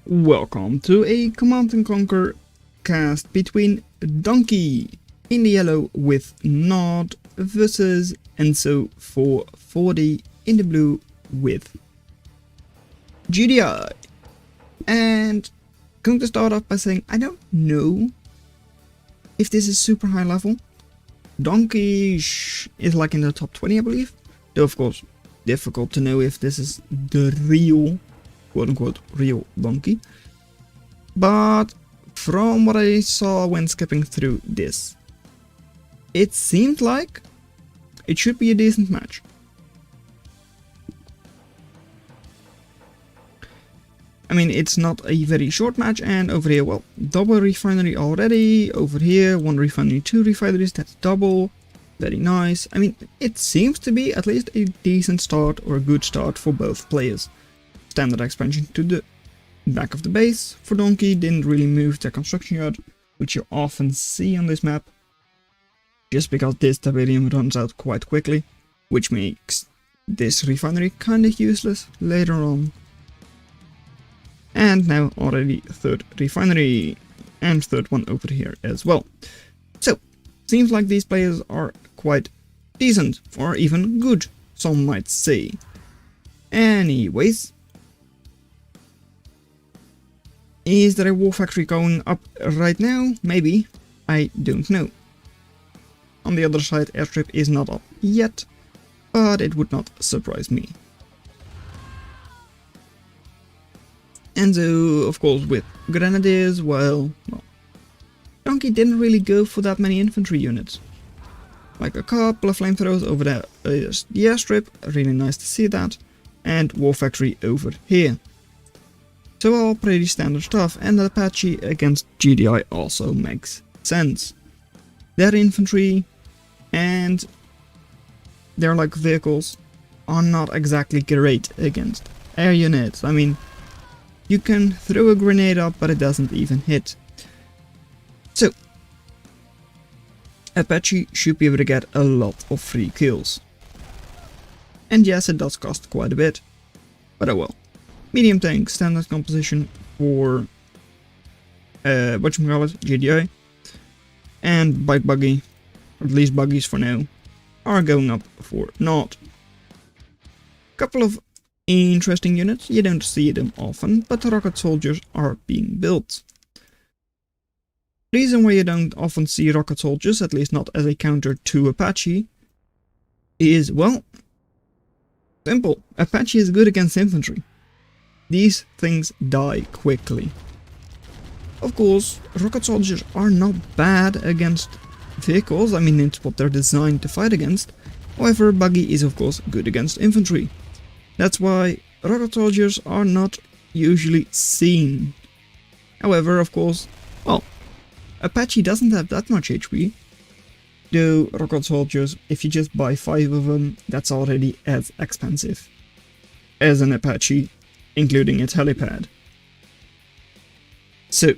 Welcome to a Command and Conquer cast between Donkey in the yellow with Nod versus Enzo440 in the blue with GDI. And going to start off by saying I don't know if this is super high level. Donkey is like in the top 20, I believe. Though of course difficult to know if this is the real, quote-unquote, real Donkey. But from what I saw when skipping through this, it seemed like it should be a decent match. I mean, it's not a very short match, and over here, well, double refinery already. Over here, one refinery, two refineries, that's double. Very nice. I mean, it seems to be at least a decent start or a good start for both players. Standard expansion to the back of the base for Donkey, didn't really move the construction yard, which you often see on this map, just because this stabilium runs out quite quickly, which makes this refinery kinda useless later on. And now already third refinery, and third one over here as well. So, seems like these players are quite decent, or even good, some might say. Anyways, is there a war factory going up right now? Maybe. I don't know. On the other side, airstrip is not up yet, but it would not surprise me. Enzo, of course, with grenadiers, well, Donkey didn't really go for that many infantry units. Like a couple of flamethrowers over there is the airstrip, really nice to see that, and war factory over here. So all pretty standard stuff, and the Apache against GDI also makes sense. Their infantry and their like vehicles are not exactly great against air units. I mean, you can throw a grenade up, but it doesn't even hit. So, Apache should be able to get a lot of free kills. And yes, it does cost quite a bit, but oh well. Medium tank, standard composition for whatchamacallit, GDI. And bike buggy, or at least buggies for now, are going up for Nod. Couple of interesting units, you don't see them often, but the rocket soldiers are being built. Reason why you don't often see rocket soldiers, at least not as a counter to Apache, is, well, simple. Apache is good against infantry. These things die quickly. Of course, rocket soldiers are not bad against vehicles, I mean it's what they're designed to fight against. However, buggy is of course good against infantry. That's why rocket soldiers are not usually seen. However, of course, well, Apache doesn't have that much HP. Though rocket soldiers, if you just buy 5 of them, that's already as expensive as an Apache, including its helipad. So,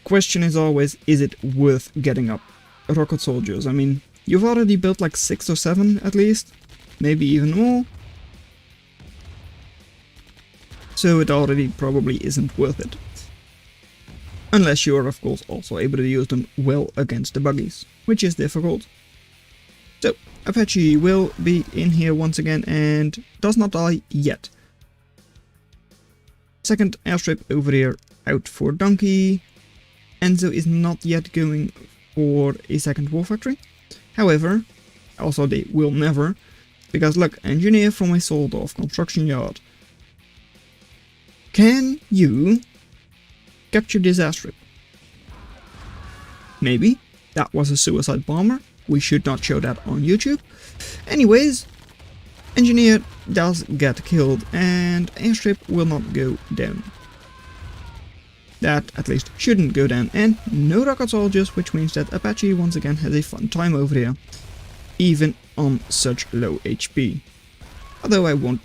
question is always, is it worth getting up rocket soldiers? I mean, you've already built like 6 or 7 at least, maybe even more. So it already probably isn't worth it. Unless you are of course also able to use them well against the buggies, which is difficult. So, Apache will be in here once again and does not die yet. Second airstrip over here out for Donkey. Enzo is not yet going for a second war factory. However, also they will never, because look, engineer from a sold off construction yard. Can you capture this airstrip? Maybe. That was a suicide bomber. We should not show that on YouTube. Anyways, engineer does get killed and airstrip will not go down. That at least shouldn't go down, and no rocket soldiers, which means that Apache once again has a fun time over here, even on such low HP. Although I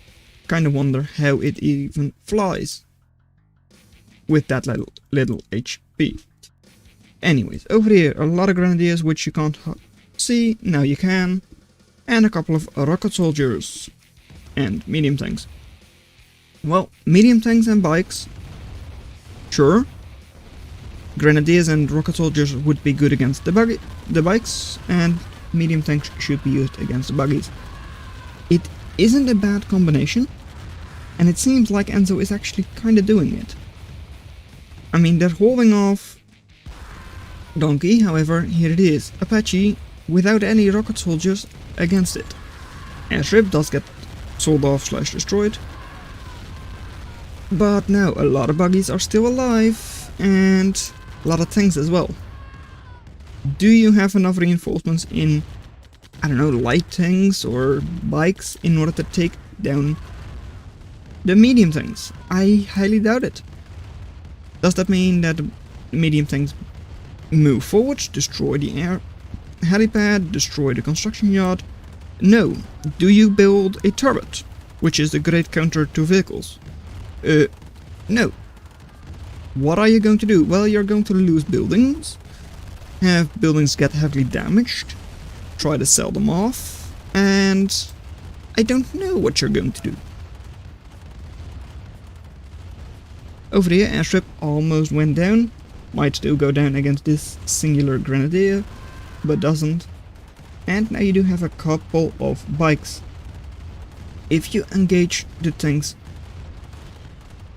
kind of wonder how it even flies with that little HP. Anyways, over here a lot of grenadiers which you can't see, now you can, and a couple of rocket soldiers and medium tanks. Well, medium tanks and bikes Sure, grenadiers and rocket soldiers would be good against the bikes, and medium tanks should be used against the buggies. It isn't a bad combination, and it seems like Enzo is actually kinda doing it. I mean, they're holding off Donkey, however, here it is, Apache without any rocket soldiers against it. Airstrip does get sold off / destroyed. But no, a lot of buggies are still alive, and a lot of tanks as well. Do you have enough reinforcements in, I don't know, light tanks or bikes in order to take down the medium tanks? I highly doubt it. Does that mean that the medium tanks move forward, destroy the air helipad, destroy the construction yard? No. Do you build a turret, which is the great counter to vehicles? No. What are you going to do? Well, you're going to lose buildings, have buildings get heavily damaged, try to sell them off, and I don't know what you're going to do. Over here, airstrip almost went down, might still go down against this singular grenadier, but doesn't. And now you do have a couple of bikes. If you engage the tanks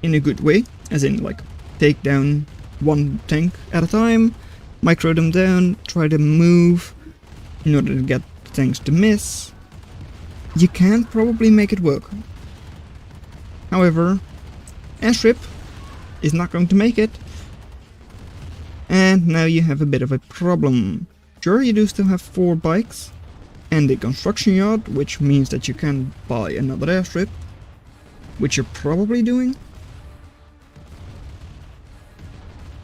in a good way, as in like take down one tank at a time, micro them down, try to move in order to get the tanks to miss, you can probably make it work. However, airstrip is not going to make it, and now you have a bit of a problem. Sure, you do still have 4 bikes and a construction yard, which means that you can buy another airstrip, which you're probably doing.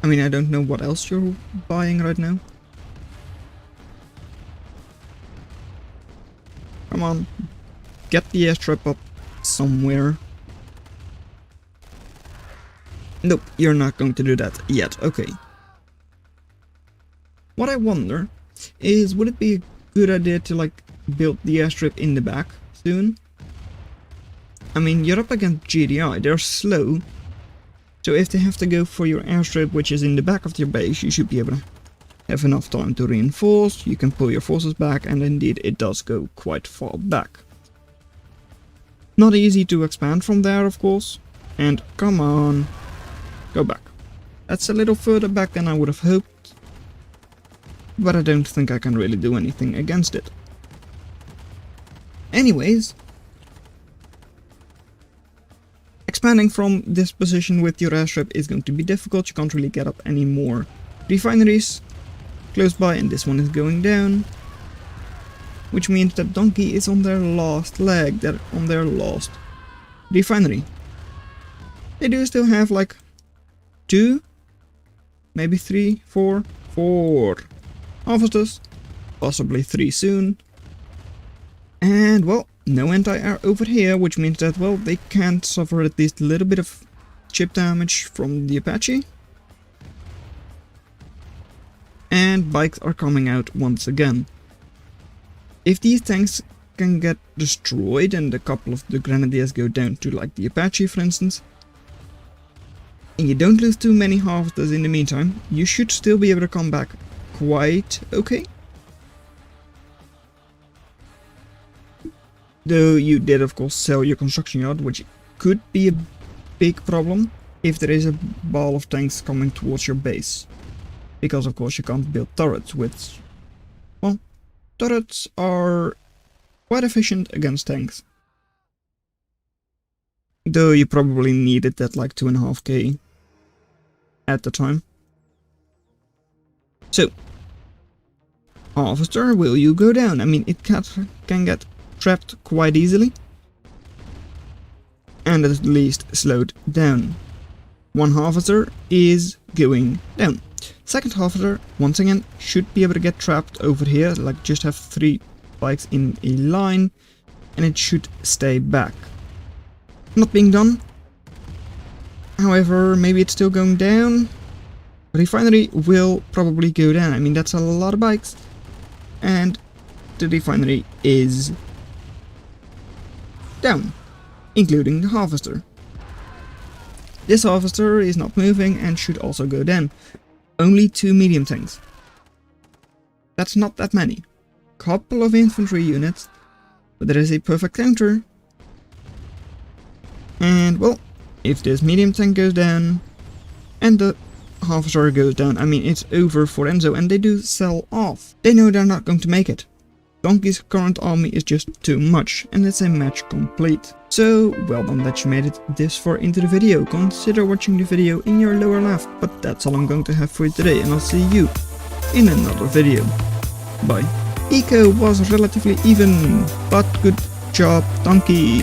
I mean, I don't know what else you're buying right now. Come on, get the airstrip up somewhere. Nope, you're not going to do that yet, okay. What I wonder is, would it be a good idea to like build the airstrip in the back soon? I mean, you're up against GDI, they're slow. So if they have to go for your airstrip, which is in the back of your base, you should be able to have enough time to reinforce, you can pull your forces back, and indeed it does go quite far back. Not easy to expand from there, of course, and come on, go back. That's a little further back than I would have hoped, but I don't think I can really do anything against it. Anyways, expanding from this position with your airstrip is going to be difficult. You can't really get up any more refineries close by, and this one is going down, which means that Donkey is on their last leg, they're on their last refinery. They do still have like 2, maybe 3, 4 harvesters, possibly 3 soon, and well, no anti-air over here, which means that, well, they can't suffer at least a little bit of chip damage from the Apache. And bikes are coming out once again. If these tanks can get destroyed and a couple of the grenadiers go down to like the Apache for instance, and you don't lose too many harvesters in the meantime, you should still be able to come back quite okay. Though you did of course sell your construction yard, which could be a big problem if there is a ball of tanks coming towards your base. Because of course you can't build turrets, which, well, turrets are quite efficient against tanks. Though you probably needed that like 2.5k at the time. So, harvester, will you go down? I mean, it can get trapped quite easily, and at least slowed down. One harvester is going down. Second harvester, once again, should be able to get trapped over here, like just have 3 bikes in a line, and it should stay back. Not being done. However, maybe it's still going down. Refinery will probably go down. I mean, that's a lot of bikes, and the refinery is down, including the harvester. This harvester is not moving and should also go down. Only 2 medium tanks. That's not that many. Couple of infantry units, but there is a perfect counter. And well, if this medium tank goes down and the harvester goes down, I mean, it's over for Enzo, and they do sell off. They know they're not going to make it. Donkey's current army is just too much, and it's a match complete. So, well done that you made it this far into the video. Consider watching the video in your lower left, but that's all I'm going to have for you today, and I'll see you in another video. Bye. Eco was relatively even, but good job, Donkey.